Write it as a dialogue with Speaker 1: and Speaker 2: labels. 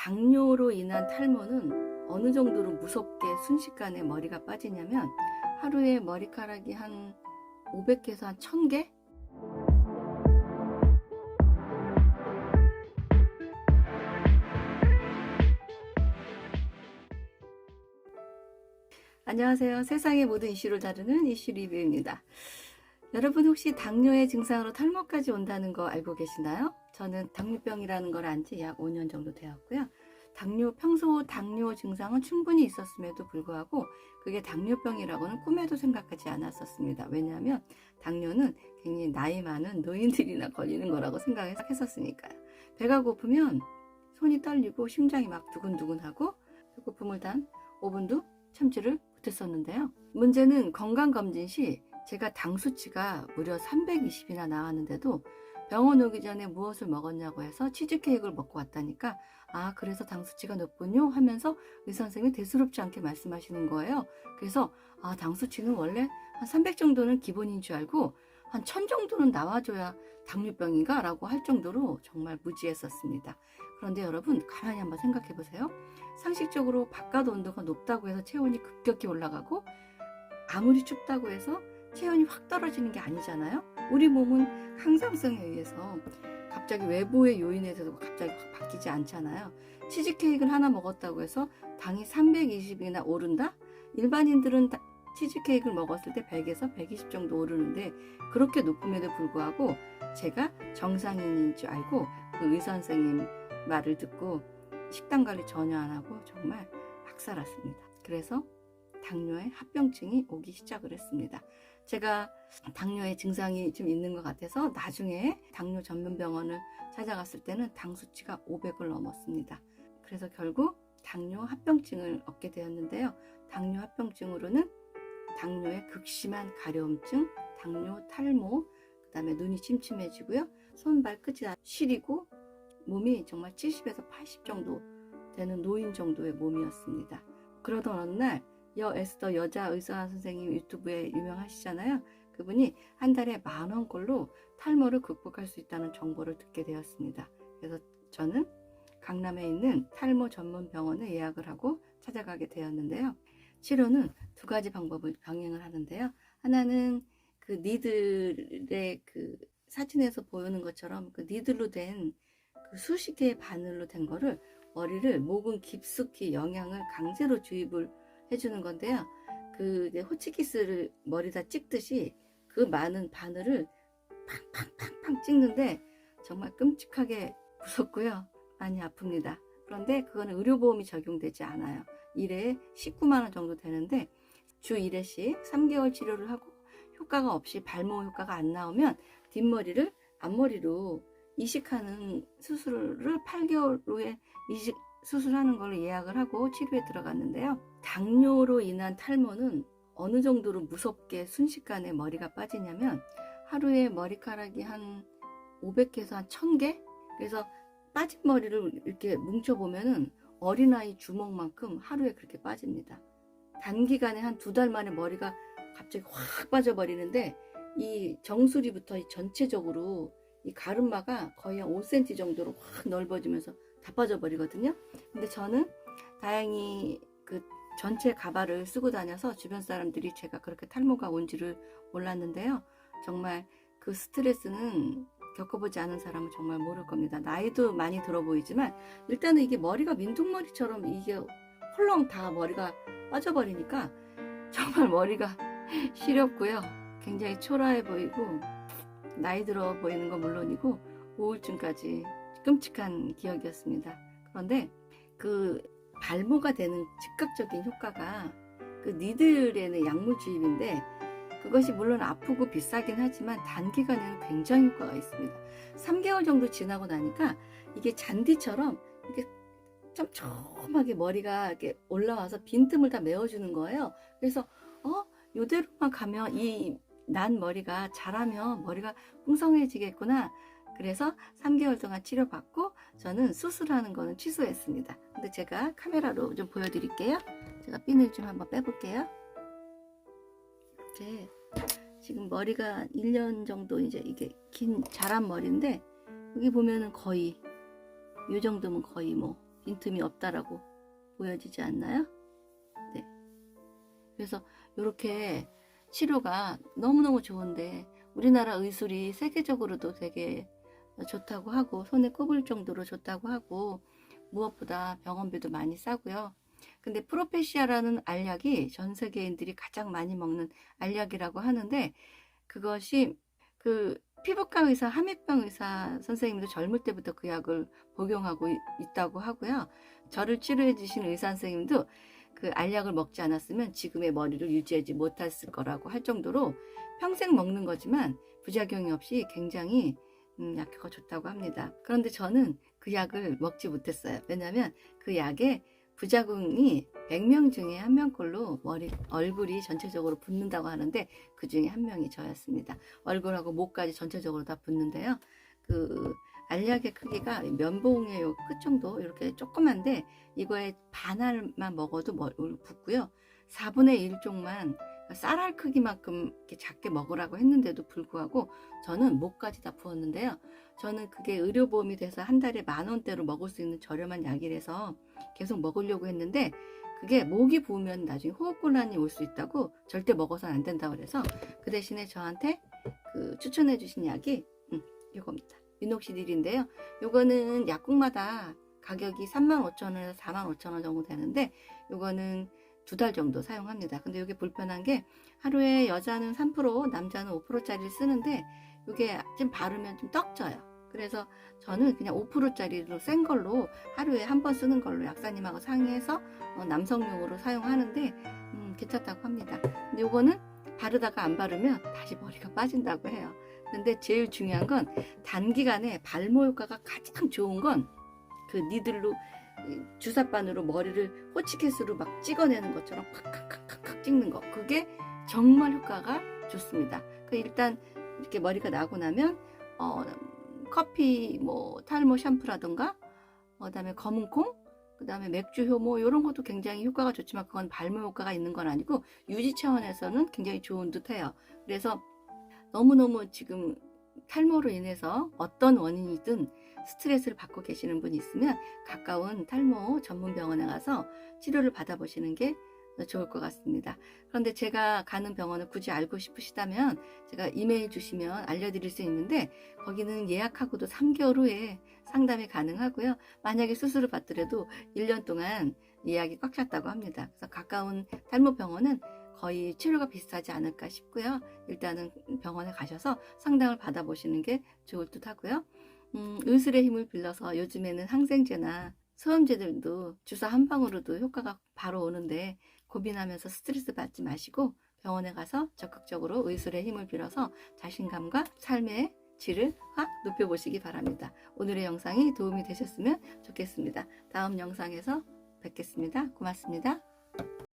Speaker 1: 당뇨로 인한 탈모는 어느 정도로 무섭게 순식간에 머리가 빠지냐면 하루에 머리카락이 한 500개에서 한 1000개? 안녕하세요. 세상의 모든 이슈를 다루는 이슈 리뷰입니다. 여러분 혹시 당뇨의 증상으로 탈모까지 온다는 거 알고 계시나요? 저는 당뇨병이라는 걸 안 지 약 5년 정도 되었고요. 평소 당뇨 증상은 충분히 있었음에도 불구하고 그게 당뇨병이라고는 꿈에도 생각하지 않았었습니다. 왜냐하면 당뇨는 굉장히 나이 많은 노인들이나 걸리는 거라고 생각했었으니까요. 배가 고프면 손이 떨리고 심장이 막 두근두근하고 배고픔을 단 5분도 참지를 못했었는데요. 문제는 건강검진 시 제가 당 수치가 무려 320이나 나왔는데도 병원 오기 전에 무엇을 먹었냐고 해서 치즈케이크를 먹고 왔다니까 그래서 당 수치가 높군요 하면서 의사 선생님이 대수롭지 않게 말씀하시는 거예요. 그래서 당 수치는 원래 한 300 정도는 기본인 줄 알고 한 1000 정도는 나와줘야 당뇨병인가 라고 할 정도로 정말 무지했었습니다. 그런데 여러분 가만히 한번 생각해 보세요. 상식적으로 바깥 온도가 높다고 해서 체온이 급격히 올라가고 아무리 춥다고 해서 체온이 확 떨어지는 게 아니잖아요. 우리 몸은 항상성에 의해서 갑자기 외부의 요인에 대해서 갑자기 확 바뀌지 않잖아요. 치즈케이크를 하나 먹었다고 해서 당이 320이나 오른다? 일반인들은 치즈케이크를 먹었을 때 100에서 120 정도 오르는데 그렇게 높음에도 불구하고 제가 정상인인 줄 알고 그 의사 선생님 말을 듣고 식단 관리 전혀 안 하고 정말 막 살았습니다. 그래서 당뇨의 합병증이 오기 시작을 했습니다. 제가 당뇨의 증상이 좀 있는 것 같아서 나중에 당뇨 전문 병원을 찾아갔을 때는 당 수치가 500을 넘었습니다. 그래서 결국 당뇨 합병증을 얻게 되었는데요. 당뇨 합병증으로는 당뇨의 극심한 가려움증, 당뇨 탈모, 그 다음에 눈이 침침해지고요. 손, 발끝이 다 시리고 몸이 정말 70에서 80 정도 되는 노인 정도의 몸이었습니다. 그러던 어느 날 에스더 여자 의사 선생님 유튜브에 유명하시잖아요. 그분이 한 달에 10,000원꼴로 탈모를 극복할 수 있다는 정보를 듣게 되었습니다. 그래서 저는 강남에 있는 탈모 전문 병원에 예약을 하고 찾아가게 되었는데요. 치료는 두 가지 방법을 병행을 하는데요. 하나는 그 니들의 그 사진에서 보이는 것처럼 그 니들로 된 그 수십 개의 바늘로 된 거를 머리를 목은 깊숙이 영양을 강제로 주입을 해주는 건데요. 그 호치키스를 머리다 찍듯이 그 많은 바늘을 팡팡팡팡 찍는데 정말 끔찍하게 무섭고요. 많이 아픕니다. 그런데 그거는 의료보험이 적용되지 않아요. 1회에 19만 원 정도 되는데 주 1회씩 3개월 치료를 하고 효과가 없이 발모 효과가 안 나오면 뒷머리를 앞머리로 이식하는 수술을 8개월 후에 이식 수술하는 걸로 예약을 하고 치료에 들어갔는데요. 당뇨로 인한 탈모는 어느 정도로 무섭게 순식간에 머리가 빠지냐면 하루에 머리카락이 한 500개에서 한 1000개? 그래서 빠진 머리를 이렇게 뭉쳐보면은 어린아이 주먹만큼 하루에 그렇게 빠집니다. 단기간에 한 2달 만에 머리가 갑자기 확 빠져버리는데 이 정수리부터 전체적으로 이 가르마가 거의 한 5cm 정도로 확 넓어지면서 다 빠져버리거든요. 근데 저는 다행히 그 전체 가발을 쓰고 다녀서 주변 사람들이 제가 그렇게 탈모가 온지를 몰랐는데요. 정말 그 스트레스는 겪어보지 않은 사람은 정말 모를 겁니다. 나이도 많이 들어 보이지만 일단은 이게 머리가 민둥머리처럼 이게 헐렁 다 머리가 빠져버리니까 정말 머리가 시렵고요. 굉장히 초라해 보이고 나이 들어 보이는 건 물론이고 우울증까지 끔찍한 기억이었습니다. 그런데 그 발모가 되는 즉각적인 효과가 그 니들의 약물 주입인데 그것이 물론 아프고 비싸긴 하지만 단기간에는 굉장히 효과가 있습니다. 3개월 정도 지나고 나니까 이게 잔디처럼 이렇게 촘촘하게 머리가 이렇게 올라와서 빈틈을 다 메워주는 거예요. 그래서 이대로만 가면 이 난 머리가 자라면 머리가 풍성해지겠구나. 그래서 3개월 동안 치료받고 저는 수술하는 거는 취소했습니다. 근데 제가 카메라로 좀 보여드릴게요. 제가 핀을 좀 한번 빼볼게요. 이렇게 지금 머리가 1년 정도 이제 이게 긴 자란 머리인데 여기 보면은 거의 이 정도면 거의 뭐 빈틈이 없다라고 보여지지 않나요? 네. 그래서 이렇게 치료가 너무너무 좋은데 우리나라 의술이 세계적으로도 되게 좋다고 하고 손에 꼽을 정도로 좋다고 하고 무엇보다 병원비도 많이 싸고요. 근데 프로페시아라는 알약이 전 세계인들이 가장 많이 먹는 알약이라고 하는데 그것이 그 피부과 의사, 함익병 의사 선생님도 젊을 때부터 그 약을 복용하고 있다고 하고요. 저를 치료해 주신 의사 선생님도 그 알약을 먹지 않았으면 지금의 머리를 유지하지 못했을 거라고 할 정도로 평생 먹는 거지만 부작용이 없이 굉장히 약효가 좋다고 합니다. 그런데 저는 그 약을 먹지 못했어요. 왜냐하면 그 약에 부작용이 100명 중에 1명꼴로 얼굴이 전체적으로 붓는다고 하는데 그 중에 1명이 저였습니다. 얼굴하고 목까지 전체적으로 다 붓는데요. 그 알약의 크기가 면봉의 요 끝 정도 이렇게 조그만데 이거에 반알만 먹어도 붓고요. 4분의 1쪽만 쌀알 크기만큼 이렇게 작게 먹으라고 했는데도 불구하고 저는 목까지 다 부었는데요. 저는 그게 의료보험이 돼서 한 달에 10,000원대로 먹을 수 있는 저렴한 약이라서 계속 먹으려고 했는데 그게 목이 부으면 나중에 호흡곤란이 올 수 있다고 절대 먹어서는 안 된다고 그래서 그 대신에 저한테 그 추천해 주신 약이 이겁니다. 미녹시딜인데요. 요거는 약국마다 가격이 35,000원에서 45,000원 정도 되는데 요거는 2달 정도 사용합니다. 근데 이게 불편한 게 하루에 여자는 3%, 남자는 5%짜리를 쓰는데 이게 좀 바르면 좀 떡져요. 그래서 저는 그냥 5%짜리로 센 걸로 하루에 한 번 쓰는 걸로 약사님하고 상의해서 남성용으로 사용하는데 괜찮다고 합니다. 근데 요거는 바르다가 안 바르면 다시 머리가 빠진다고 해요. 근데 제일 중요한 건 단기간에 발모 효과가 가장 좋은 건 그 니들로 주사바늘로 머리를 호치키스로 막 찍어내는 것처럼 칵칵칵칵 찍는 거 그게 정말 효과가 좋습니다. 일단 이렇게 머리가 나고 나면 커피 뭐 탈모 샴푸라던가 그다음에 검은콩 그다음에 맥주 효모 이런 것도 굉장히 효과가 좋지만 그건 발모 효과가 있는 건 아니고 유지 차원에서는 굉장히 좋은 듯해요. 그래서 너무너무 지금 탈모로 인해서 어떤 원인이든 스트레스를 받고 계시는 분이 있으면 가까운 탈모 전문 병원에 가서 치료를 받아보시는 게 좋을 것 같습니다. 그런데 제가 가는 병원을 굳이 알고 싶으시다면 제가 이메일 주시면 알려드릴 수 있는데 거기는 예약하고도 3개월 후에 상담이 가능하고요. 만약에 수술을 받더라도 1년 동안 예약이 꽉 찼다고 합니다. 그래서 가까운 탈모 병원은 거의 치료가 비슷하지 않을까 싶고요. 일단은 병원에 가셔서 상담을 받아보시는 게 좋을 듯 하고요. 의술의 힘을 빌려서 요즘에는 항생제나 소염제들도 주사 한 방으로도 효과가 바로 오는데 고민하면서 스트레스 받지 마시고 병원에 가서 적극적으로 의술의 힘을 빌어서 자신감과 삶의 질을 확 높여보시기 바랍니다. 오늘의 영상이 도움이 되셨으면 좋겠습니다. 다음 영상에서 뵙겠습니다. 고맙습니다.